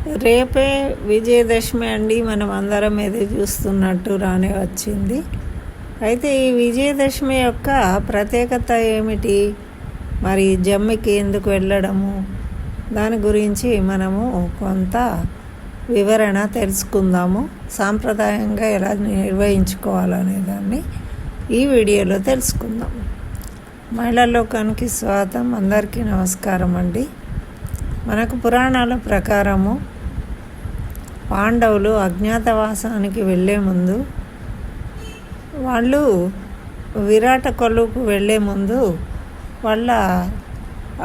రేపే విజయదశమి అండి. మనం అందరం ఎదురు చూస్తున్నట్టు రానే వచ్చింది. అయితే ఈ విజయదశమి యొక్క ప్రత్యేకత ఏమిటి, మరి జమ్మికి ఎందుకు వెళ్ళడము, దాని గురించి మనము కొంత వివరణ తెలుసుకుందాము. సాంప్రదాయంగా ఎలా నిర్వహించుకోవాలనే దాన్ని ఈ వీడియోలో తెలుసుకుందాం. మహిళా లోకానికి స్వాగతం. అందరికీ నమస్కారం అండి. మనకు పురాణాల ప్రకారము పాండవులు అజ్ఞాతవాసానికి వెళ్ళే ముందు, వాళ్ళు విరాట కొలువుకు వెళ్ళే ముందు వాళ్ళ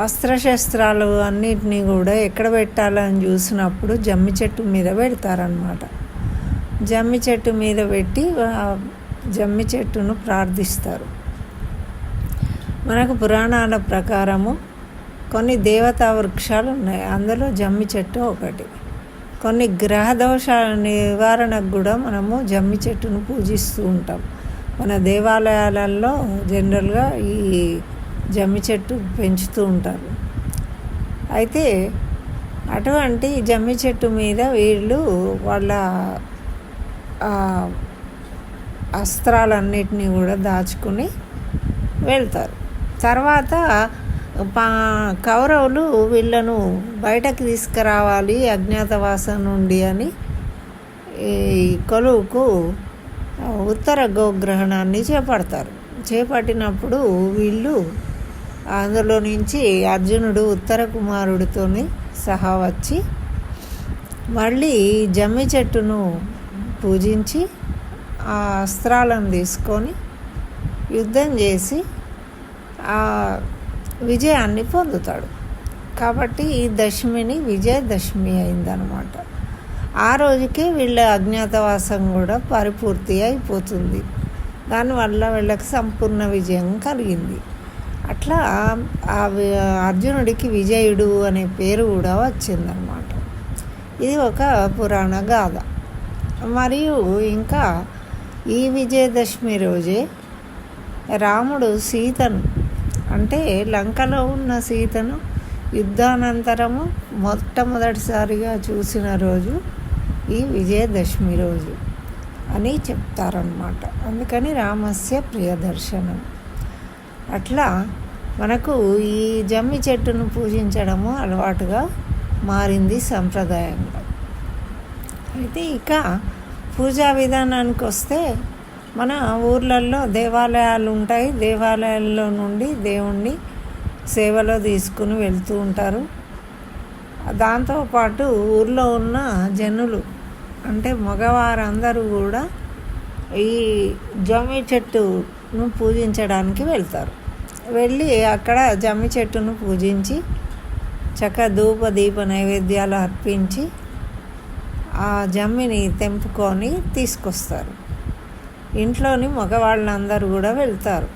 అస్త్రశస్త్రాలు అన్నిటినీ కూడా ఎక్కడ పెట్టాలని చూసినప్పుడు జమ్మి చెట్టు మీద పెడతారనమాట. జమ్మి చెట్టు మీద పెట్టి జమ్మి చెట్టును ప్రార్థిస్తారు. మనకు పురాణాల ప్రకారము కొన్ని దేవతా వృక్షాలు ఉన్నాయి, అందులో జమ్మి చెట్టు ఒకటి. కొన్ని గ్రహ దోషాల నివారణకు కూడా మనము జమ్మి చెట్టును పూజిస్తూ ఉంటాం. మన దేవాలయాలలో జనరల్గా ఈ జమ్మి చెట్టు పెంచుతూ ఉంటారు. అయితే అటువంటి జమ్మి చెట్టు మీద వీళ్ళు వాళ్ళ అస్త్రాలన్నిటినీ కూడా దాచుకుని వెళ్తారు. తర్వాత కౌరవులు వీళ్ళను బయటకు తీసుకురావాలి అజ్ఞాతవాసం నుండి అని ఈ కొలువుకు ఉత్తర గోగ్రహణాన్ని చేపట్టినప్పుడు వీళ్ళు అందులో నుంచి అర్జునుడు ఉత్తర కుమారుడితో సహా వచ్చి మళ్ళీ జమ్మి చెట్టును పూజించి ఆ అస్త్రాలను తీసుకొని యుద్ధం చేసి ఆ విజయాన్ని పొందుతాడు. కాబట్టి ఈ దశమిని విజయదశమి అయిందనమాట. ఆ రోజుకే వీళ్ళ అజ్ఞాతవాసం కూడా పరిపూర్తి అయిపోతుంది. దానివల్ల వీళ్ళకి సంపూర్ణ విజయం కలిగింది. అట్లా అర్జునుడికి విజయుడు అనే పేరు కూడా వచ్చిందనమాట. ఇది ఒక పురాణ గాథ. మరియు ఇంకా ఈ విజయదశమి రోజే రాముడు సీతను, అంటే లంకలో ఉన్న సీతను యుద్ధానంతరము మొట్టమొదటిసారిగా చూసిన రోజు ఈ విజయదశమి రోజు అని చెప్తారన్నమాట. అందుకని రామస్య ప్రియదర్శనం. అట్లా మనకు ఈ జమ్మి చెట్టును పూజించడము అలవాటుగా మారింది సంప్రదాయంగా. అయితే ఇక పూజా విధానానికి వస్తే, మన ఊర్లలో దేవాలయాలు ఉంటాయి. దేవాలయాల్లో నుండి దేవుణ్ణి సేవలో తీసుకుని వెళ్తూ ఉంటారు. దాంతోపాటు ఊర్లో ఉన్న జనులు, అంటే మగవారందరూ కూడా ఈ జమ్మి చెట్టును పూజించడానికి వెళ్తారు. వెళ్ళి అక్కడ జమ్మి చెట్టును పూజించి చక్కగా ధూప దీప నైవేద్యాలు అర్పించి ఆ జమ్మిని తెంపుకొని తీసుకొస్తారు. ఇంట్లోని మగవాళ్ళందరూ కూడా వెళ్తారు.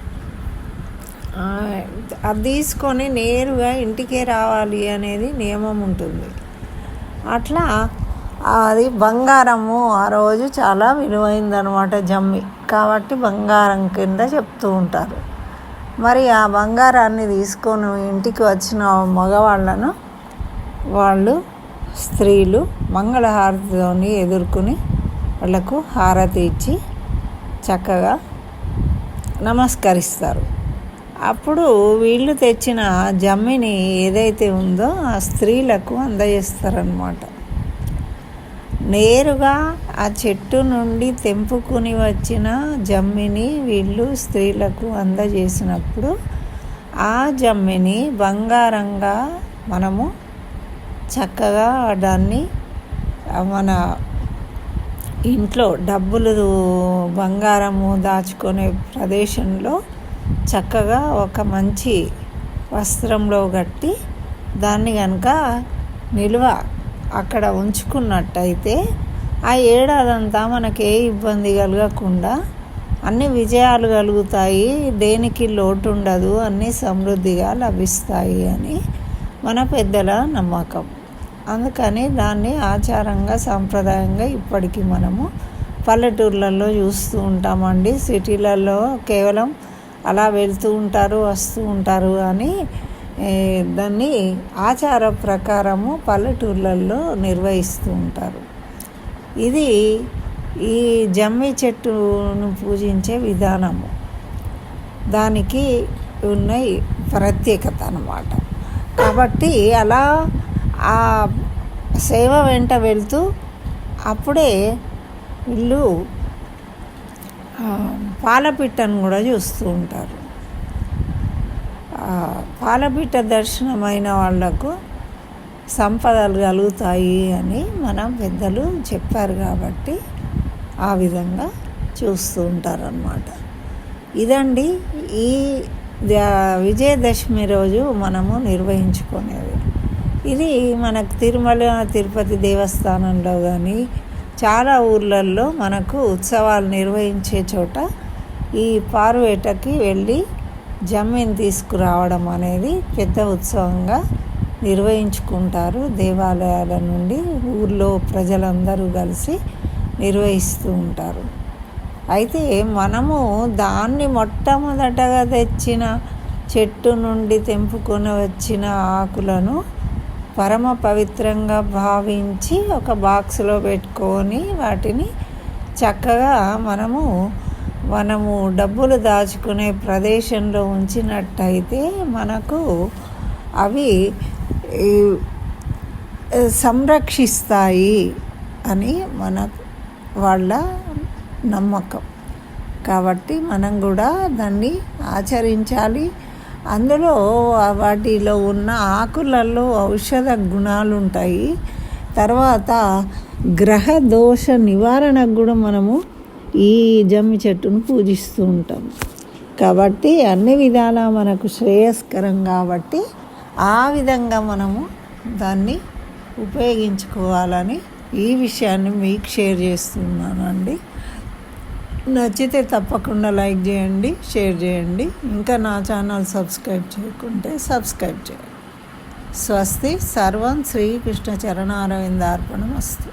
అది తీసుకొని నేరుగా ఇంటికే రావాలి అనేది నియమం ఉంటుంది. అట్లా అది బంగారము ఆ రోజు చాలా విలువైందనమాట జమ్మి, కాబట్టి బంగారం కింద చెప్తూ ఉంటారు. మరి ఆ బంగారాన్ని తీసుకొని ఇంటికి వచ్చిన మగవాళ్ళను వాళ్ళు స్త్రీలు మంగళహారతితోని ఎదుర్కొని వాళ్ళకు హారతి ఇచ్చి చక్కగా నమస్కరిస్తారు. అప్పుడు వీళ్ళు తెచ్చిన జమ్మిని ఏదైతే ఉందో ఆ స్త్రీలకు అందజేస్తారనమాట. నేరుగా ఆ చెట్టు నుండి తెంపుకుని వచ్చిన జమ్మిని వీళ్ళు స్త్రీలకు అందజేసినప్పుడు ఆ జమ్మిని బంగారంగా మనము చక్కగా దాన్ని మన ఇంట్లో డబ్బులు బంగారము దాచుకునే ప్రదేశంలో చక్కగా ఒక మంచి వస్త్రంలో కట్టి దాన్ని కనుక నిల్వ అక్కడ ఉంచుకున్నట్టయితే ఆ ఏడాదంతా మనకి ఏ ఇబ్బంది కలగకుండా అన్ని విజయాలు కలుగుతాయి, దేనికి లోటు ఉండదు, అన్నీ సమృద్ధిగా లభిస్తాయి అని మన పెద్దల నమ్మకం. అందుకని దాన్ని ఆచారంగా సాంప్రదాయంగా ఇప్పటికీ మనము పల్లెటూర్లలో చూస్తూ ఉంటామండి. సిటీలలో కేవలం అలా వెళ్తూ ఉంటారు, వస్తూ ఉంటారు. కానీ దాన్ని ఆచార ప్రకారము పల్లెటూర్లలో నిర్వహిస్తూ ఉంటారు. ఇది ఈ జమ్మి చెట్టును పూజించే విధానము, దానికి ఉన్న ప్రత్యేకత అన్నమాట. కాబట్టి అలా ఆ సేవ వెంట వెళ్తూ అప్పుడే వీళ్ళు పాలపిట్టను కూడా చూస్తూ ఉంటారు. పాలపిట్ట దర్శనమైన వాళ్లకు సంపదలు కలుగుతాయి అని మన పెద్దలు చెప్పారు కాబట్టి ఆ విధంగా చూస్తూ ఉంటారన్నమాట. ఇదండి ఈ విజయదశమి రోజు మనము నిర్వహించుకునేది. ఇది మనకు తిరుమల తిరుపతి దేవస్థానంలో కానీ చాలా ఊర్లల్లో మనకు ఉత్సవాలు నిర్వహించే చోట ఈ పారువేటకి వెళ్ళి జమ్మిని తీసుకురావడం అనేది పెద్ద ఉత్సవంగా నిర్వహించుకుంటారు. దేవాలయాల నుండి ఊర్లో ప్రజలందరూ కలిసి నిర్వహిస్తూ ఉంటారు. అయితే మనము దాన్ని మొట్టమొదటగా తెచ్చిన చెట్టు నుండి తెంపుకొని వచ్చిన ఆకులను పరమ పవిత్రంగా భావించి ఒక బాక్స్లో పెట్టుకొని వాటిని చక్కగా మనము డబ్బులు దాచుకునే ప్రదేశంలో ఉంచినట్టయితే మనకు అవి సంరక్షిస్తాయి అని వాళ్ళ నమ్మకం. కాబట్టి మనం కూడా దాన్ని ఆచరించాలి. అందులో వాటిలో ఉన్న ఆకులలో ఔషధ గుణాలు ఉంటాయి. తర్వాత గ్రహ దోష నివారణకు కూడా మనము ఈ జమ్మి చెట్టును పూజిస్తూ ఉంటాం. కాబట్టి అన్ని విధాలా మనకు శ్రేయస్కరం కాబట్టి ఆ విధంగా మనము దాన్ని ఉపయోగించుకోవాలని ఈ విషయాన్ని మీకు షేర్ చేస్తున్నానండి. నచ్చితే తప్పకుండా లైక్ చేయండి, షేర్ చేయండి. ఇంకా నా ఛానల్ సబ్స్క్రైబ్ చేయకుంటే సబ్స్క్రైబ్ చేయండి. స్వస్తి. సర్వం శ్రీకృష్ణ చరణారవిందార్పణమస్తు.